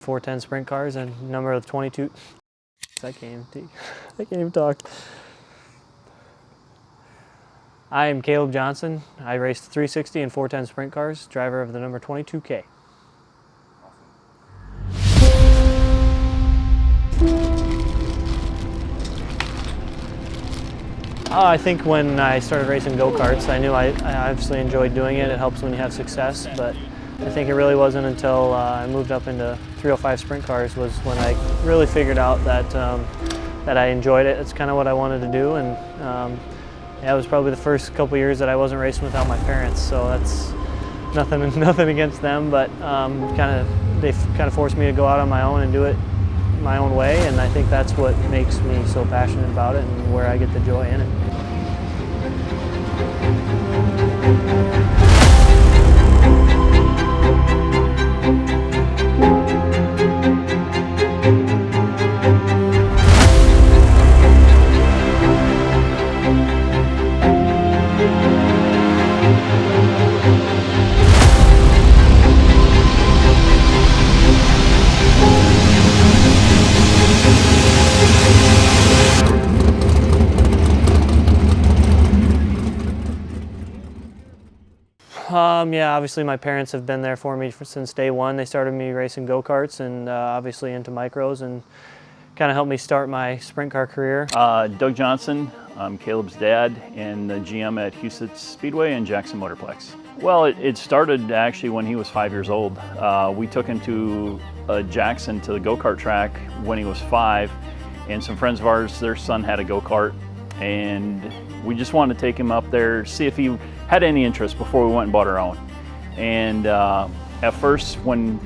410 sprint cars and number of 22. I can't even talk. I am Kaleb Johnson. I raced 360 and 410 sprint cars, driver of the number 22K. I think when I started racing go-karts, I knew I obviously enjoyed doing it. It helps when you have success, but I think it really wasn't until I moved up into 305 sprint cars was when I really figured out that that I enjoyed it. It's kind of what I wanted to do, and yeah, it was probably the first couple years that I wasn't racing without my parents. So that's nothing against them, but they kind of forced me to go out on my own and do it my own way, and I think that's what makes me so passionate about it and where I get the joy in it. Yeah, obviously my parents have been there for me since day one. They started me racing go-karts and obviously into micros, and kind of helped me start my sprint car career. Doug Johnson, I'm Caleb's dad and the GM at Huset Speedway and Jackson Motorplex. Well, it started actually when he was 5 years old. We took him to Jackson to the go-kart track when he was 5, and some friends of ours, their son had a go-kart, and we just wanted to take him up there, see if he had any interest before we went and bought our own. And at first, when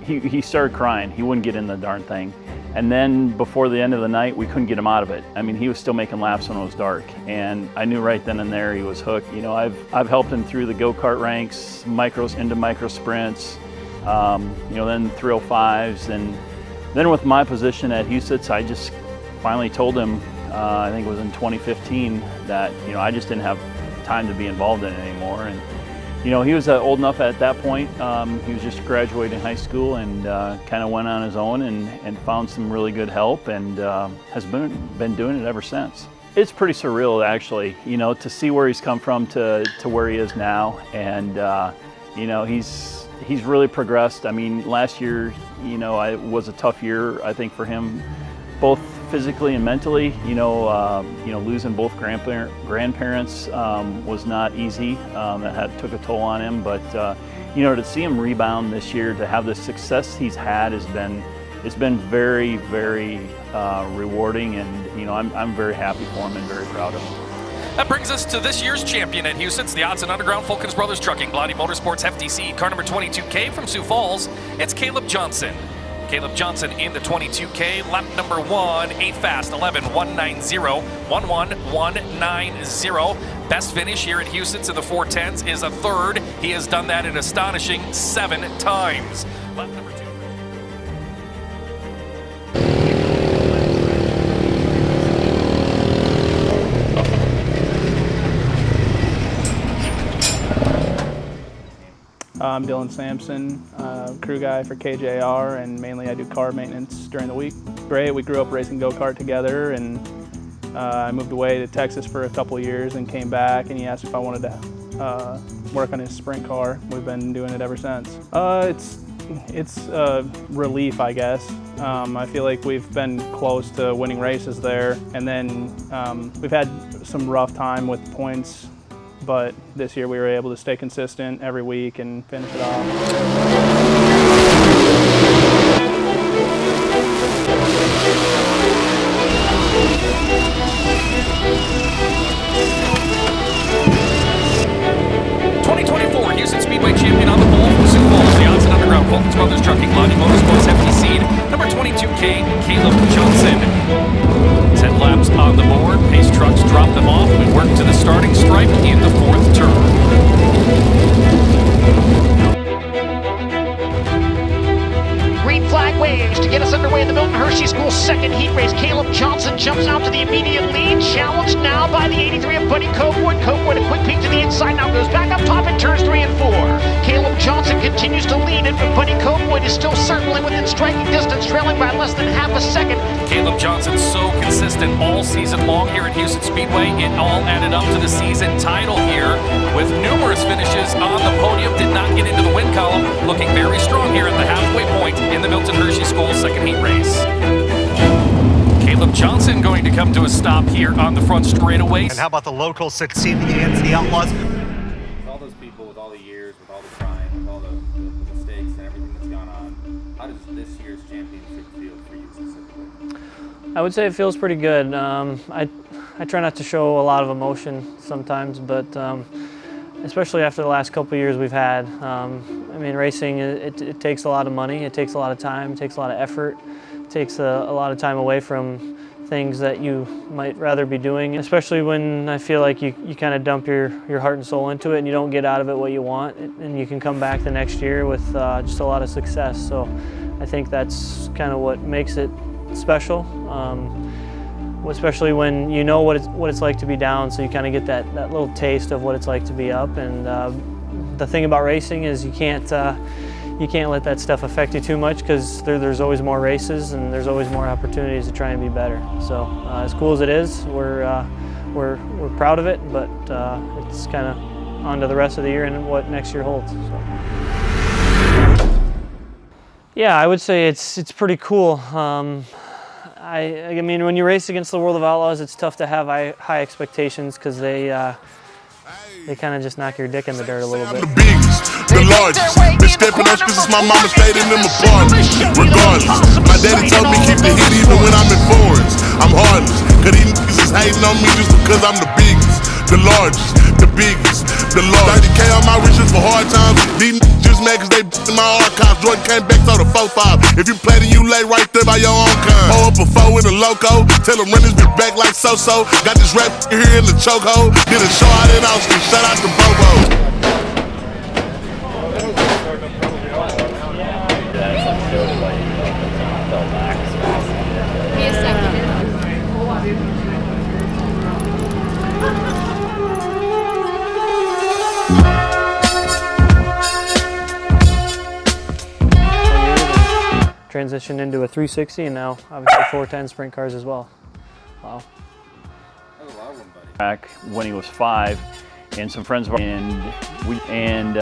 he started crying, he wouldn't get in the darn thing. And then before the end of the night, we couldn't get him out of it. I mean, he was still making laps when it was dark, and I knew right then and there he was hooked. You know, I've helped him through the go-kart ranks, micros into micro sprints, you know, then 305s, and then with my position at Huset, I just finally told him, I think it was in 2015, that, you know, I just didn't have time to be involved in it anymore. And you know, he was old enough at that point. He was just graduating high school and kind of went on his own and found some really good help, and has been doing it ever since. It's pretty surreal, actually, you know, to see where he's come from to where he is now. And you know, he's really progressed. I mean, last year, you know, it was a tough year, I think, for him, both physically and mentally. You know, losing both grandparents was not easy. That took a toll on him. But you know, to see him rebound this year, to have the success he's had, it's been very, very rewarding. And you know, I'm very happy for him and very proud of him. That brings us to this year's champion at Huset's, the Odds and Underground Fulkins Brothers Trucking Bloody Motorsports FTC car number 22K from Sioux Falls. It's Kaleb Johnson. Kaleb Johnson in the 22K, lap number 1, 8 fast, 11.190, 11.190. Best finish here at Huset's in the 410s is a third. He has done that an astonishing 7 times. Lap number 2. I'm Dylan Sampson, crew guy for KJR, and mainly I do car maintenance during the week. Great, we grew up racing go-kart together, and I moved away to Texas for a couple of years and came back, and he asked if I wanted to work on his sprint car. We've been doing it ever since. It's a relief, I guess. I feel like we've been close to winning races there, and then we've had some rough time with points, but this year we were able to stay consistent every week and finish it off. 2024 Huset Speedway champion on the pole from Sioux Falls, the Odds and Underground Fulkins Brothers Trucking Bloody Motorsports FTC, number 22K, Kaleb Johnson. 10 laps on the board, pace trucks drop them off. We work to the starting stripe in the 4th turn. Green flag waves to get us underway in the Milton Hershey School second heat race. Kaleb Johnson jumps out to the immediate lead, challenged now by the 83 of Buddy Cokewood. Cokewood a quick peek to the inside, now goes back up top and turns 3 and 4. Kaleb Caleb Johnson continues to lead it, but Buddy Copewood is still certainly within striking distance, trailing by less than half a second. Caleb Johnson so consistent all season long here at Huset Speedway. It all added up to the season title here with numerous finishes on the podium. Did not get into the win column. Looking very strong here at the halfway point in the Milton Hershey School second heat race. Caleb Johnson going to come to a stop here on the front straightaway. And how about the locals succeeding against the Outlaws? With all those people, with all the years, with all the trying, with all the mistakes and everything that's gone on, how does this year's championship feel for you specifically? I would say it feels pretty good. I try not to show a lot of emotion sometimes, but especially after the last couple of years we've had. I mean, racing, it takes a lot of money, it takes a lot of time, it takes a lot of effort, it takes a lot of time away from things that you might rather be doing, especially when I feel like you kind of dump your heart and soul into it and you don't get out of it what you want, and you can come back the next year with just a lot of success. So I think that's kind of what makes it special, especially when you know what it's like to be down, so you kind of get that little taste of what it's like to be up. And the thing about racing is you can't let that stuff affect you too much, because there's always more races and there's always more opportunities to try and be better. So as cool as it is, we're proud of it, but it's kind of on to the rest of the year and what next year holds. So. Yeah, I would say it's pretty cool. I mean, when you race against the World of Outlaws, it's tough to have high expectations, because they kind of just knock your dick in the dirt a little bit. The biggest, the largest, been stepping on since my mama stayed in them apartments. Regardless, my daddy told me keep the heat even when I'm in foreigns. I'm heartless, cause these niggas is hating on me just because I'm the biggest, the largest, the biggest, the largest. 30K on my riches for hard times. These niggas just mad cause they in my archives. Jordan came back, so the 4-5. If you play, then you lay right there by your own kind. Pull up a 4 in a loco, tell them run this bitch back like so-so. Got this rap here in the chokehold. Did a show out in Austin, shout out to Bobo. Transitioned into a 360, and now obviously 410 sprint cars as well. Wow. Back when he was 5, and some friends of ours, and